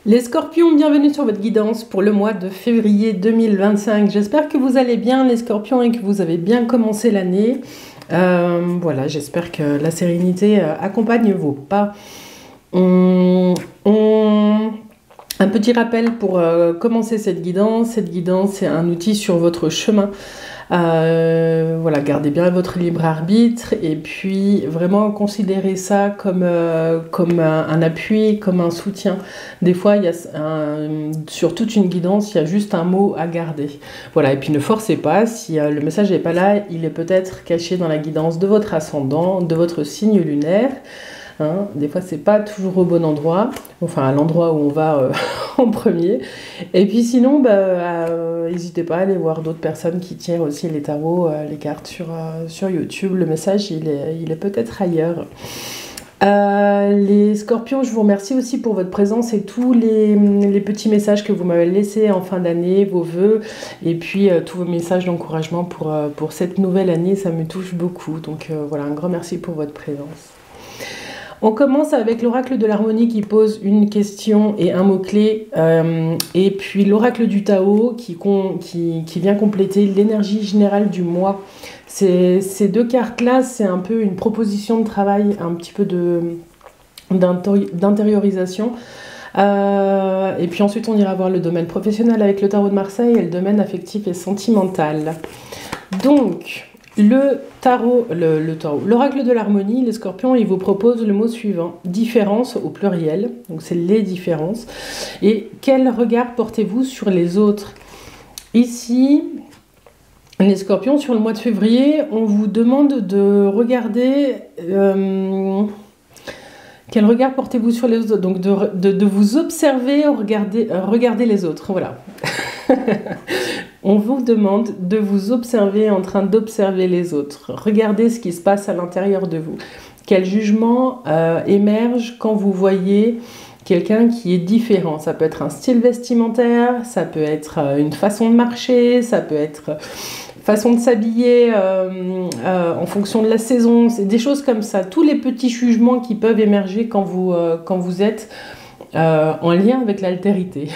Les scorpions, bienvenue sur votre guidance pour le mois de février 2025. J'espère que vous allez bien les scorpions et que vous avez bien commencé l'année. Voilà, j'espère que la sérénité accompagne vos pas. Un petit rappel pour commencer cette guidance. Cette guidance, c'est un outil sur votre chemin. Voilà, gardez bien votre libre arbitre et puis vraiment considérez ça comme un appui, comme un soutien. Des fois, sur toute une guidance, il y a juste un mot à garder. Voilà, et puis ne forcez pas, si le message n'est pas là, il est peut-être caché dans la guidance de votre ascendant, de votre signe lunaire. Hein, des fois, c'est pas toujours au bon endroit, enfin à l'endroit où on va en premier. Et puis sinon, n'hésitez pas à aller voir d'autres personnes qui tirent aussi les tarots, les cartes sur YouTube. Le message, il est peut-être ailleurs. Les scorpions, je vous remercie aussi pour votre présence et tous les petits messages que vous m'avez laissés en fin d'année, vos vœux, et puis tous vos messages d'encouragement pour cette nouvelle année, ça me touche beaucoup. Donc voilà, un grand merci pour votre présence. On commence avec l'oracle de l'harmonie qui pose une question et un mot-clé, et puis l'oracle du Tao qui vient compléter l'énergie générale du mois. Ces deux cartes-là, c'est un peu une proposition de travail, un petit peu d'intériorisation. Et puis ensuite, on ira voir le domaine professionnel avec le tarot de Marseille et le domaine affectif et sentimental. Donc, l'oracle de l'harmonie, les scorpions, il vous propose le mot suivant, différence au pluriel, donc c'est les différences. Et quel regard portez-vous sur les autres? Ici, les scorpions, sur le mois de février, on vous demande de regarder quel regard portez-vous sur les autres, donc de vous observer, regarder les autres, voilà. On vous demande de vous observer en train d'observer les autres. Regardez ce qui se passe à l'intérieur de vous. Quel jugement émerge quand vous voyez quelqu'un qui est différent? Ça peut être un style vestimentaire, ça peut être une façon de marcher, ça peut être façon de s'habiller en fonction de la saison. C'est des choses comme ça. Tous les petits jugements qui peuvent émerger quand vous êtes en lien avec l'altérité.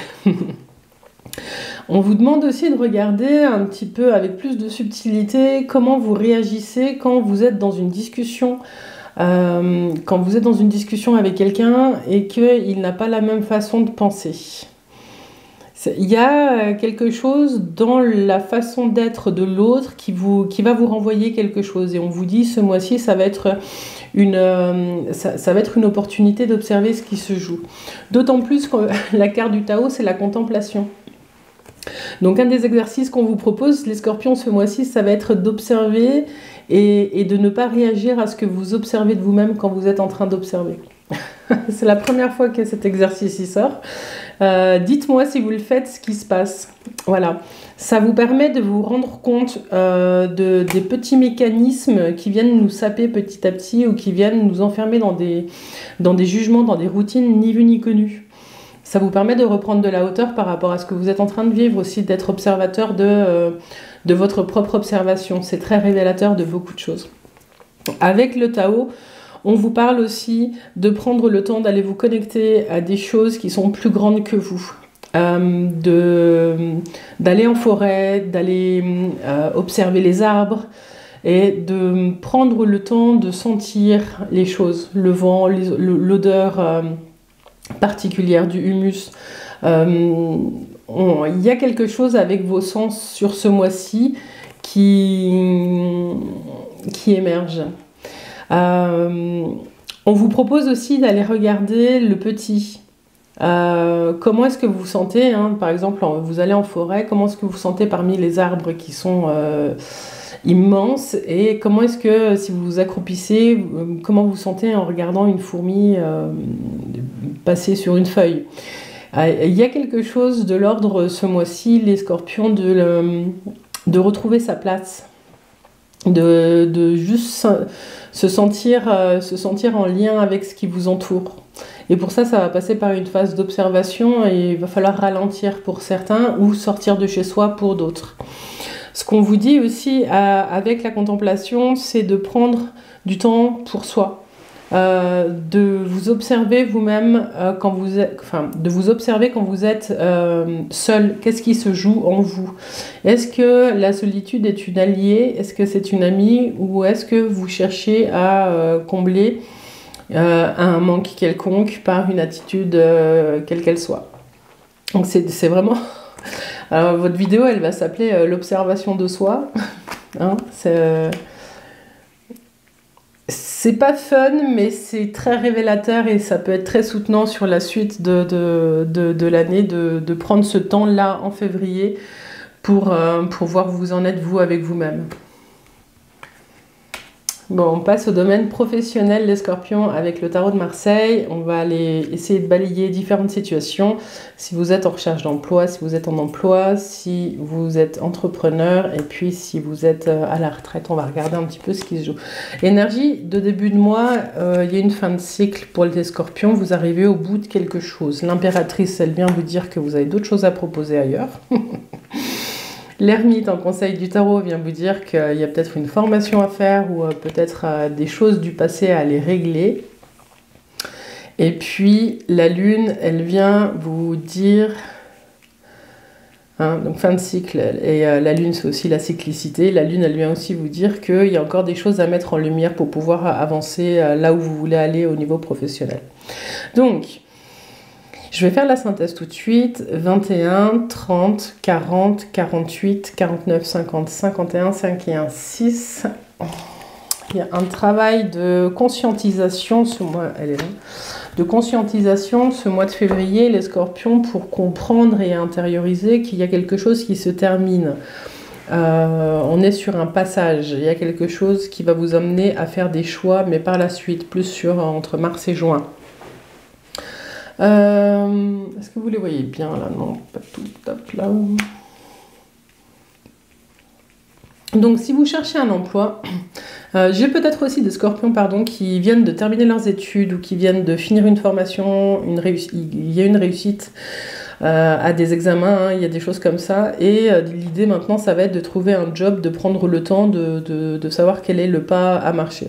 On vous demande aussi de regarder un petit peu avec plus de subtilité comment vous réagissez quand vous êtes dans une discussion, avec quelqu'un et qu'il n'a pas la même façon de penser. Il y a quelque chose dans la façon d'être de l'autre qui va vous renvoyer quelque chose. Et on vous dit, ce mois-ci, ça va être une opportunité d'observer ce qui se joue. D'autant plus que la carte du Tao, c'est la contemplation. Donc un des exercices qu'on vous propose, les scorpions, ce mois-ci, ça va être d'observer et de ne pas réagir à ce que vous observez de vous-même quand vous êtes en train d'observer. C'est la première fois que cet exercice y sort. Dites-moi si vous le faites, ce qui se passe. Voilà. Ça vous permet de vous rendre compte des petits mécanismes qui viennent nous saper petit à petit ou qui viennent nous enfermer dans des jugements, dans des routines ni vues ni connues. Ça vous permet de reprendre de la hauteur par rapport à ce que vous êtes en train de vivre aussi, d'être observateur de votre propre observation. C'est très révélateur de beaucoup de choses. Avec le Tao, on vous parle aussi de prendre le temps d'aller vous connecter à des choses qui sont plus grandes que vous. D'aller en forêt, d'aller observer les arbres et de prendre le temps de sentir les choses, le vent, l'odeur particulière du humus. Il y a quelque chose avec vos sens sur ce mois-ci qui émerge. On vous propose aussi d'aller regarder le petit. Comment est-ce que vous vous sentez, hein, par exemple, vous allez en forêt, comment est-ce que vous vous sentez parmi les arbres qui sont immenses, et comment est-ce que, si vous vous accroupissez, comment vous vous sentez en regardant une fourmi passer sur une feuille. Il y a quelque chose de l'ordre ce mois-ci, les scorpions, de retrouver sa place, de juste se sentir en lien avec ce qui vous entoure. Et pour ça, ça va passer par une phase d'observation et il va falloir ralentir pour certains ou sortir de chez soi pour d'autres. Ce qu'on vous dit aussi avec la contemplation, c'est de prendre du temps pour soi. de vous observer vous-même quand vous êtes, enfin, de vous observer quand vous êtes seul. Qu'est-ce qui se joue en vous? Est-ce que la solitude est une alliée? Est-ce que c'est une amie? Ou est-ce que vous cherchez à combler un manque quelconque par une attitude quelle qu'elle soit? Donc c'est vraiment... Alors, votre vidéo, elle va s'appeler l'observation de soi. Hein, c'est pas fun, mais c'est très révélateur et ça peut être très soutenant sur la suite de l'année de prendre ce temps-là en février pour voir où vous en êtes, vous, avec vous-même. Bon, on passe au domaine professionnel des scorpions avec le tarot de Marseille. On va aller essayer de balayer différentes situations. Si vous êtes en recherche d'emploi, si vous êtes en emploi, si vous êtes entrepreneur et puis si vous êtes à la retraite, on va regarder un petit peu ce qui se joue. Énergie de début de mois, il y a une fin de cycle pour les scorpions. Vous arrivez au bout de quelque chose. L'impératrice, elle vient vous dire que vous avez d'autres choses à proposer ailleurs. L'ermite en conseil du tarot vient vous dire qu'il y a peut-être une formation à faire ou peut-être des choses du passé à aller régler. Et puis la lune, elle vient vous dire, hein, donc fin de cycle, et la lune c'est aussi la cyclicité. La lune, elle vient aussi vous dire qu'il y a encore des choses à mettre en lumière pour pouvoir avancer là où vous voulez aller au niveau professionnel. Donc, je vais faire la synthèse tout de suite. 21, 30, 40, 48, 49, 50, 51, 5 et 1, 6. Il y a un travail de conscientisation ce mois, elle est là, de conscientisation ce mois de février, les scorpions, pour comprendre et intérioriser qu'il y a quelque chose qui se termine. On est sur un passage, il y a quelque chose qui va vous amener à faire des choix, mais par la suite, plus sur entre mars et juin. Est-ce que vous les voyez bien là? Non, pas tout top là. Donc si vous cherchez un emploi, j'ai peut-être aussi des scorpions qui viennent de terminer leurs études ou qui viennent de finir une formation, il y a une réussite à des examens, hein, il y a des choses comme ça, et l'idée maintenant ça va être de trouver un job, de prendre le temps de savoir quel est le pas à marcher.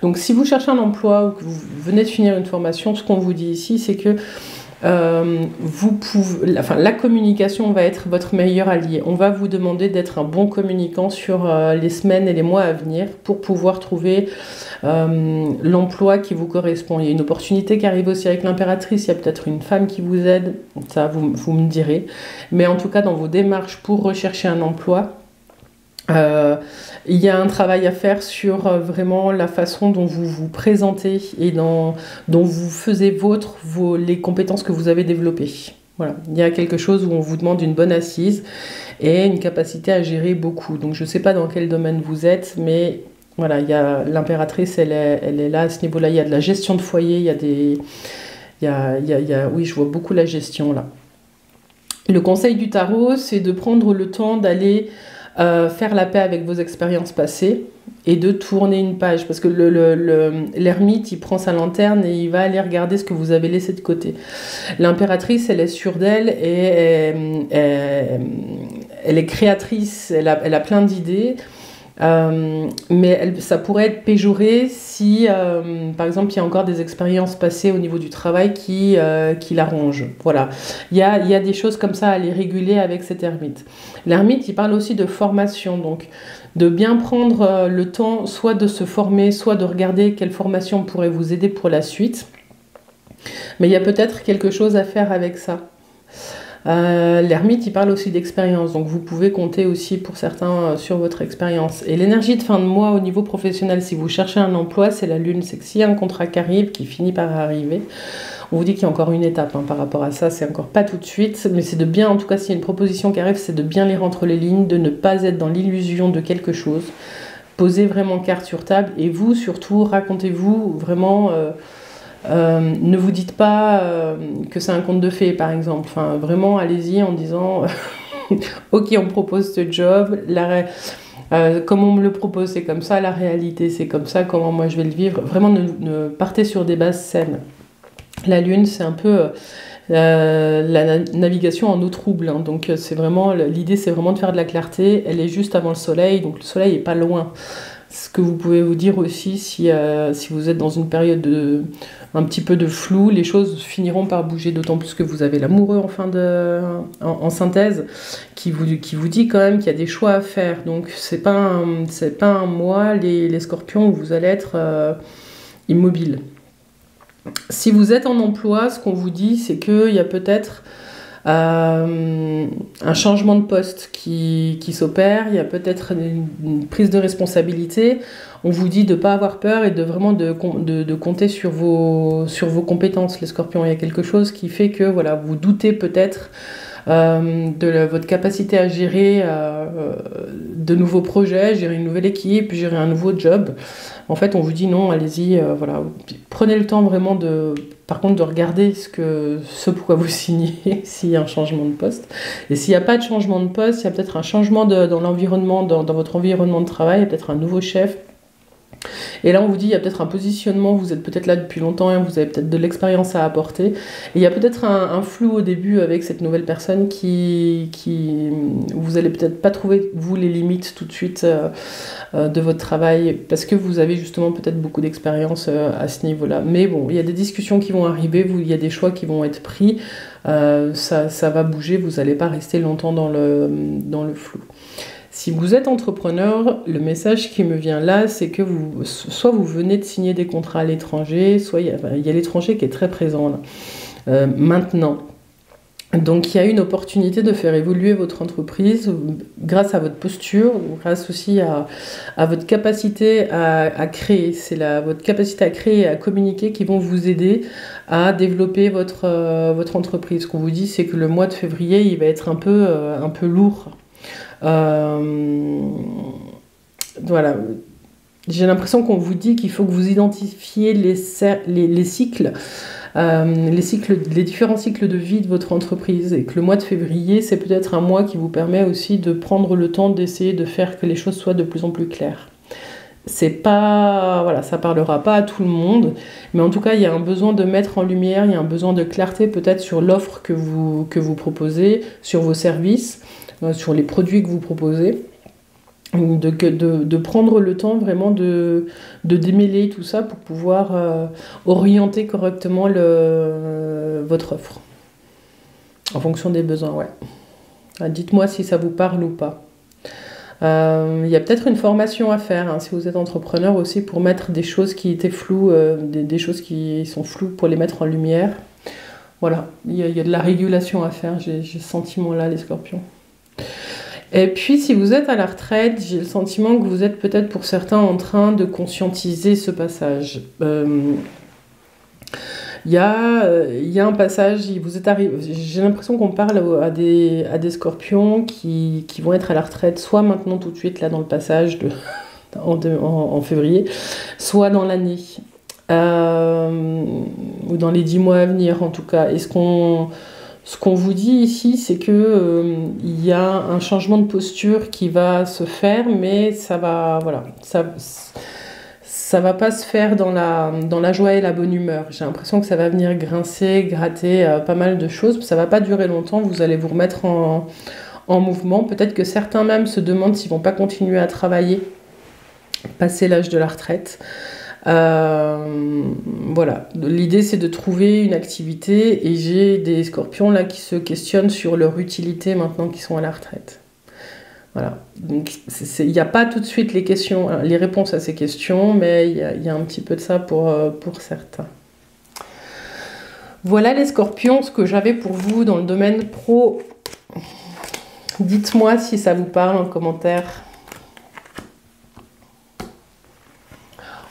Donc si vous cherchez un emploi ou que vous venez de finir une formation, ce qu'on vous dit ici c'est que la communication va être votre meilleur allié. On va vous demander d'être un bon communicant sur les semaines et les mois à venir pour pouvoir trouver l'emploi qui vous correspond. Il y a une opportunité qui arrive aussi avec l'impératrice, il y a peut-être une femme qui vous aide, ça vous me direz. Mais en tout cas, dans vos démarches pour rechercher un emploi, il y a un travail à faire sur vraiment la façon dont vous vous présentez et dont vous faisiez les compétences que vous avez développées. Voilà. Il y a quelque chose où on vous demande une bonne assise et une capacité à gérer beaucoup. Donc je ne sais pas dans quel domaine vous êtes, mais voilà, il y a l'impératrice, elle est là à ce niveau-là. Il y a de la gestion de foyer, oui, je vois beaucoup la gestion là. Le conseil du tarot, c'est de prendre le temps d'aller faire la paix avec vos expériences passées et de tourner une page, parce que l'ermite il prend sa lanterne et il va aller regarder ce que vous avez laissé de côté. L'impératrice, elle est sûre d'elle et elle est créatrice, elle a plein d'idées, mais ça pourrait être péjoré si par exemple il y a encore des expériences passées au niveau du travail qui la rongent. Voilà, il y a des choses comme ça à les réguler avec cet ermite. L'ermite, il parle aussi de formation, donc de bien prendre le temps soit de se former, soit de regarder quelle formation pourrait vous aider pour la suite. Mais il y a peut-être quelque chose à faire avec ça. L'ermite, il parle aussi d'expérience, donc vous pouvez compter aussi pour certains sur votre expérience. Et l'énergie de fin de mois au niveau professionnel, si vous cherchez un emploi, c'est la lune. C'est que s'il y a un contrat qui arrive, qui finit par arriver, on vous dit qu'il y a encore une étape par rapport à ça, c'est encore pas tout de suite, mais c'est de bien, en tout cas s'il y a une proposition qui arrive, c'est de bien lire entre les lignes, de ne pas être dans l'illusion de quelque chose. Posez vraiment carte sur table et vous surtout, racontez-vous vraiment... ne vous dites pas que c'est un conte de fées par exemple, enfin, vraiment allez-y en disant ok, on propose ce job, comme on me le propose c'est comme ça, la réalité c'est comme ça, comment moi je vais le vivre, vraiment ne partez sur des bases saines. La lune c'est un peu la navigation en eau trouble, hein, donc l'idée c'est vraiment de faire de la clarté, elle est juste avant le soleil, donc le soleil est pas loin. Ce que vous pouvez vous dire aussi, si vous êtes dans une période un petit peu de flou, les choses finiront par bouger, d'autant plus que vous avez l'amoureux en synthèse qui vous dit quand même qu'il y a des choix à faire. Donc c'est pas un mois, les scorpions, où vous allez être immobile. Si vous êtes en emploi, ce qu'on vous dit, c'est qu'il y a peut-être un changement de poste qui s'opère, il y a peut-être une prise de responsabilité. On vous dit de ne pas avoir peur et de vraiment de compter sur vos compétences, les scorpions. Il y a quelque chose qui fait que voilà, vous doutez peut-être votre capacité à gérer de nouveaux projets, gérer une nouvelle équipe, gérer un nouveau job. En fait, on vous dit non, allez-y, voilà. Prenez le temps vraiment par contre, de regarder ce pourquoi vous signez, s'il y a un changement de poste. Et s'il n'y a pas de changement de poste, il y a peut-être un changement dans l'environnement, dans votre environnement de travail, il y a peut-être un nouveau chef. Et là, on vous dit, il y a peut-être un positionnement, vous êtes peut-être là depuis longtemps et vous avez peut-être de l'expérience à apporter. Et il y a peut-être un flou au début avec cette nouvelle personne vous allez peut-être pas trouver, vous, les limites tout de suite de votre travail, parce que vous avez justement peut-être beaucoup d'expérience à ce niveau-là. Mais bon, il y a des discussions qui vont arriver, il y a des choix qui vont être pris, ça va bouger, vous n'allez pas rester longtemps dans le flou. Si vous êtes entrepreneur, le message qui me vient là, c'est que soit vous venez de signer des contrats à l'étranger, soit il y a l'étranger qui est très présent là, maintenant. Donc il y a une opportunité de faire évoluer votre entreprise grâce à votre posture, grâce aussi à votre capacité à créer. C'est votre capacité à créer et à communiquer qui vont vous aider à développer votre entreprise. Ce qu'on vous dit, c'est que le mois de février, il va être un peu lourd. Voilà. J'ai l'impression qu'on vous dit qu'il faut que vous identifiez les cycles, les différents cycles de vie de votre entreprise, et que le mois de février, c'est peut-être un mois qui vous permet aussi de prendre le temps d'essayer de faire que les choses soient de plus en plus claires. C'est pas, voilà, ça parlera pas à tout le monde, mais en tout cas, il y a un besoin de mettre en lumière, il y a un besoin de clarté peut-être sur l'offre que vous proposez, sur vos services, sur les produits que vous proposez, de prendre le temps vraiment de démêler tout ça pour pouvoir orienter correctement votre offre en fonction des besoins. Ouais. Dites-moi si ça vous parle ou pas. Il y a peut-être une formation à faire, si vous êtes entrepreneur aussi, pour mettre des choses qui étaient floues, des choses qui sont floues, pour les mettre en lumière. Voilà, il y a de la régulation à faire, j'ai ce sentiment-là, les scorpions. Et puis, si vous êtes à la retraite, j'ai le sentiment que vous êtes peut-être pour certains en train de conscientiser ce passage. Il y a un passage, j'ai l'impression qu'on parle à des scorpions qui vont être à la retraite, soit maintenant tout de suite, là dans le passage en février, soit dans l'année, ou dans les 10 mois à venir en tout cas. Et ce qu'on vous dit ici, c'est que il y a un changement de posture qui va se faire, mais ça va pas se faire dans la joie et la bonne humeur. J'ai l'impression que ça va venir grincer, gratter pas mal de choses. Ça va pas durer longtemps, vous allez vous remettre en mouvement. Peut-être que certains même se demandent s'ils vont pas continuer à travailler, passer l'âge de la retraite. Voilà, l'idée c'est de trouver une activité, et j'ai des scorpions là qui se questionnent sur leur utilité maintenant qu'ils sont à la retraite. Voilà, donc il n'y a pas tout de suite les réponses à ces questions, mais il y a un petit peu de ça pour certains. Voilà les scorpions, ce que j'avais pour vous dans le domaine pro. Dites-moi si ça vous parle en commentaire.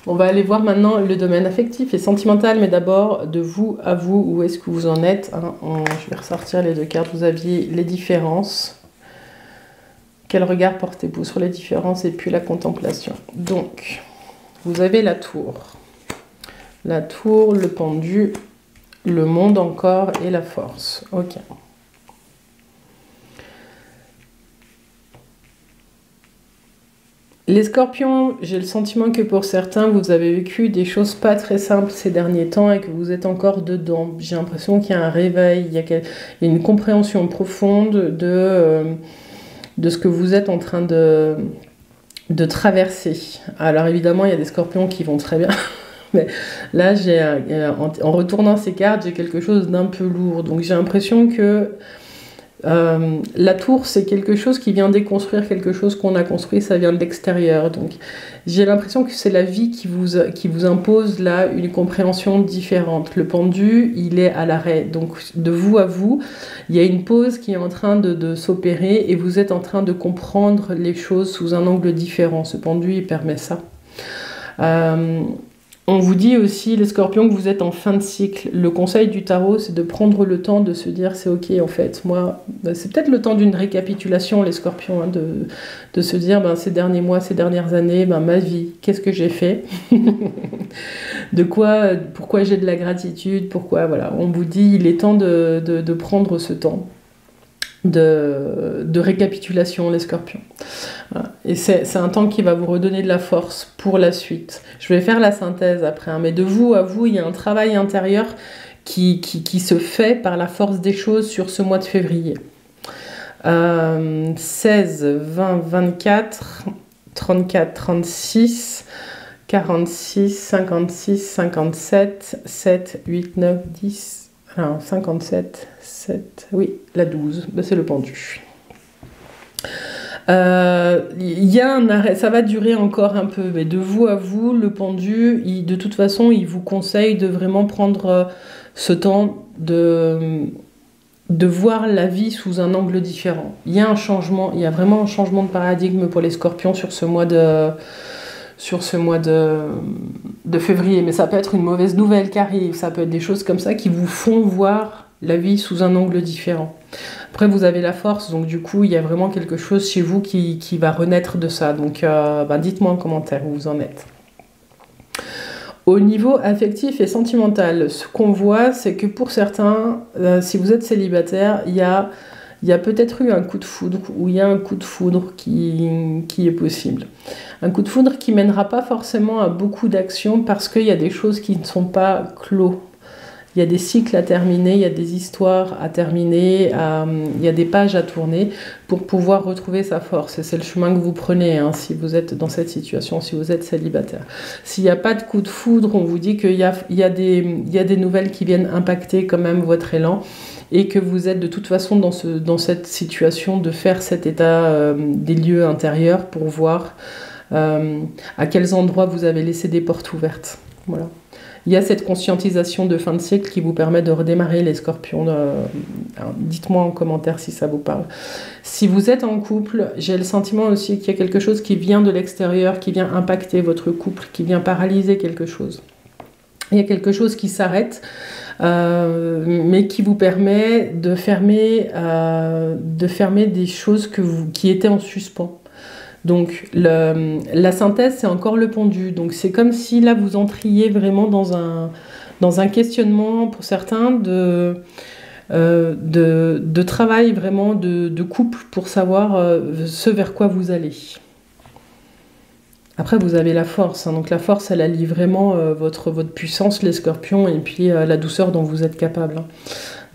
On va aller voir maintenant le domaine affectif et sentimental, mais d'abord de vous à vous, où est-ce que vous en êtes, je vais ressortir les deux cartes, vous aviez les différences. Quel regard portez-vous sur les différences et puis la contemplation. Donc, vous avez la tour. La tour, le pendu, le monde encore et la force. Ok. Les scorpions, j'ai le sentiment que pour certains, vous avez vécu des choses pas très simples ces derniers temps et que vous êtes encore dedans. J'ai l'impression qu'il y a un réveil, il y a une compréhension profonde de ce que vous êtes en train de de traverser. Alors évidemment, il y a des scorpions qui vont très bien. Mais là, en retournant ces cartes, j'ai quelque chose d'un peu lourd. Donc j'ai l'impression que la tour, c'est quelque chose qui vient déconstruire quelque chose qu'on a construit, ça vient de l'extérieur. Donc j'ai l'impression que c'est la vie qui vous impose là une compréhension différente. Le pendu, il est à l'arrêt. Donc de vous à vous, il y a une pause qui est en train de s'opérer et vous êtes en train de comprendre les choses sous un angle différent. Ce pendu, il permet ça. On vous dit aussi, les scorpions, que vous êtes en fin de cycle. Le conseil du tarot, c'est de prendre le temps de se dire, c'est ok en fait. Moi, c'est peut-être le temps d'une récapitulation, les scorpions, hein, de se dire, ces derniers mois, ces dernières années, ma vie, qu'est-ce que j'ai fait? Pourquoi j'ai de la gratitude? Pourquoi, voilà. On vous dit, il est temps de prendre ce temps de récapitulation, les scorpions. Voilà. Et c'est un temps qui va vous redonner de la force pour la suite. Je vais faire la synthèse après, hein, mais de vous à vous, il y a un travail intérieur qui se fait par la force des choses sur ce mois de février. 16, 20, 24, 34, 36, 46, 56, 57, 7, 8, 9, 10, alors 57, 7, oui, la 12, c'est le pendu. Il y a un arrêt, ça va durer encore un peu, mais de vous à vous, le pendu, de toute façon, il vous conseille de vraiment prendre ce temps de voir la vie sous un angle différent. Il y a un changement, il y a vraiment un changement de paradigme pour les scorpions sur ce mois de février, mais ça peut être une mauvaise nouvelle qui arrive, ça peut être des choses comme ça qui vous font voir la vie sous un angle différent. Après, vous avez la force, donc du coup, il y a vraiment quelque chose chez vous qui va renaître de ça. Donc, dites-moi en commentaire où vous en êtes. Au niveau affectif et sentimental, ce qu'on voit, c'est que pour certains, si vous êtes célibataire, il y a peut-être eu un coup de foudre, ou il y a un coup de foudre qui est possible. Un coup de foudre qui mènera pas forcément à beaucoup d'actions parce qu'il y a des choses qui ne sont pas clos. Il y a des cycles à terminer, il y a des histoires à terminer, il y a des pages à tourner pour pouvoir retrouver sa force. Et c'est le chemin que vous prenez, hein, si vous êtes dans cette situation, si vous êtes célibataire. S'il n'y a pas de coup de foudre, on vous dit qu'il y a des nouvelles qui viennent impacter quand même votre élan et que vous êtes de toute façon dans cette situation de faire cet état des lieux intérieurs pour voir à quels endroits vous avez laissé des portes ouvertes. Voilà. Il y a cette conscientisation de fin de cycle qui vous permet de redémarrer les scorpions. Dites-moi en commentaire si ça vous parle. Si vous êtes en couple, j'ai le sentiment aussi qu'il y a quelque chose qui vient de l'extérieur, qui vient impacter votre couple, qui vient paralyser quelque chose. Il y a quelque chose qui s'arrête, mais qui vous permet de fermer des choses qui étaient en suspens. Donc la synthèse, c'est encore le pendu. Donc c'est comme si là vous entriez vraiment dans un questionnement pour certains de travail vraiment de couple pour savoir ce vers quoi vous allez. Après vous avez la force, hein, donc la force elle allie vraiment votre puissance les scorpions et puis la douceur dont vous êtes capable. Hein.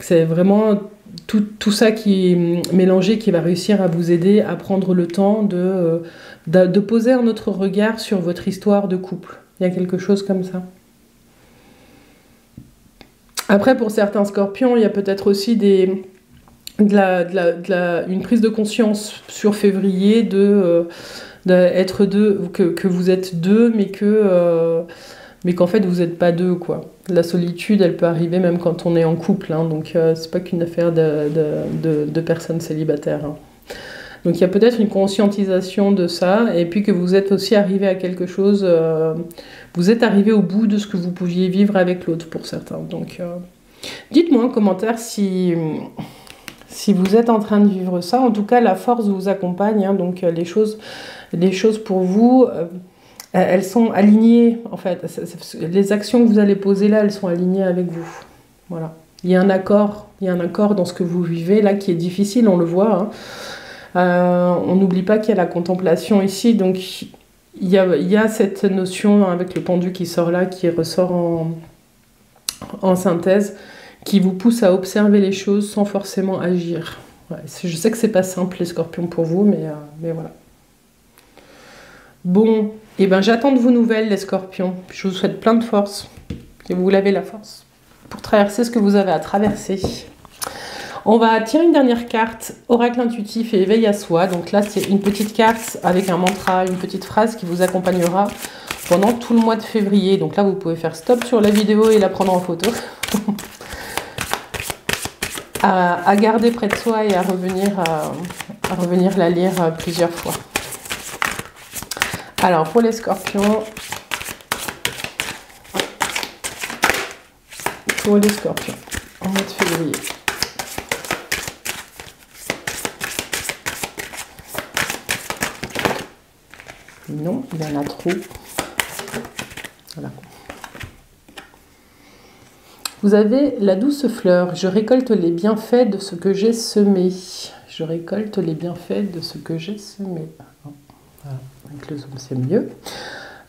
C'est vraiment tout ça qui est mélangé qui va réussir à vous aider à prendre le temps de poser un autre regard sur votre histoire de couple. Il y a quelque chose comme ça. Après, pour certains scorpions, il y a peut-être aussi une prise de conscience sur février d'être deux, que vous êtes deux, mais qu'en fait vous n'êtes pas deux, quoi. La solitude, elle peut arriver même quand on est en couple, hein, donc c'est pas qu'une affaire de personnes célibataires. Hein. Donc il y a peut-être une conscientisation de ça, et puis que vous êtes aussi arrivé à quelque chose, vous êtes arrivé au bout de ce que vous pouviez vivre avec l'autre pour certains. Donc dites-moi en commentaire si vous êtes en train de vivre ça. En tout cas, la force vous accompagne, hein, donc les choses pour vous... elles sont alignées, en fait. Les actions que vous allez poser là, elles sont alignées avec vous. Voilà. Il y a un accord dans ce que vous vivez là qui est difficile, on le voit. Hein. On n'oublie pas qu'il y a la contemplation ici, donc il y a cette notion avec le pendu qui sort là, qui ressort en synthèse, qui vous pousse à observer les choses sans forcément agir. Ouais, je sais que c'est pas simple les scorpions pour vous, mais voilà. Bon, et ben j'attends de vos nouvelles les scorpions. Je vous souhaite plein de force. Et vous l'avez la force pour traverser ce que vous avez à traverser. On va tirer une dernière carte, oracle intuitif et éveil à soi. Donc là, c'est une petite carte avec un mantra, une petite phrase qui vous accompagnera pendant tout le mois de février. Donc là, vous pouvez faire stop sur la vidéo et la prendre en photo. à garder près de soi et à revenir la lire plusieurs fois. Alors, pour les scorpions, en mois de février. Non, il y en a trop. Voilà. Vous avez la douce fleur. Je récolte les bienfaits de ce que j'ai semé. Je récolte les bienfaits de ce que j'ai semé. Voilà. Avec le zoom, c'est mieux.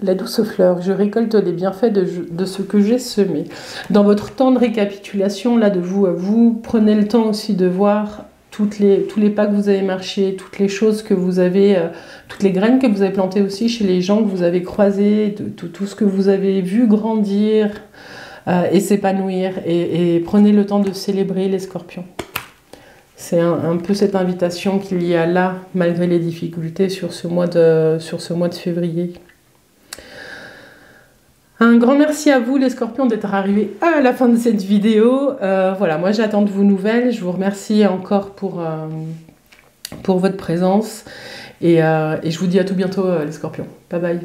La douce fleur. Je récolte les bienfaits de ce que j'ai semé. Dans votre temps de récapitulation, là, de vous à vous, prenez le temps aussi de voir tous les pas que vous avez marchés, toutes les choses que vous avez, toutes les graines que vous avez plantées aussi chez les gens que vous avez croisés, tout ce que vous avez vu grandir et s'épanouir. Et prenez le temps de célébrer les scorpions. C'est un peu cette invitation qu'il y a là, malgré les difficultés sur ce mois de février. Un grand merci à vous les scorpions d'être arrivés à la fin de cette vidéo. Voilà, moi j'attends de vos nouvelles. Je vous remercie encore pour votre présence. Et je vous dis à tout bientôt les scorpions. Bye bye.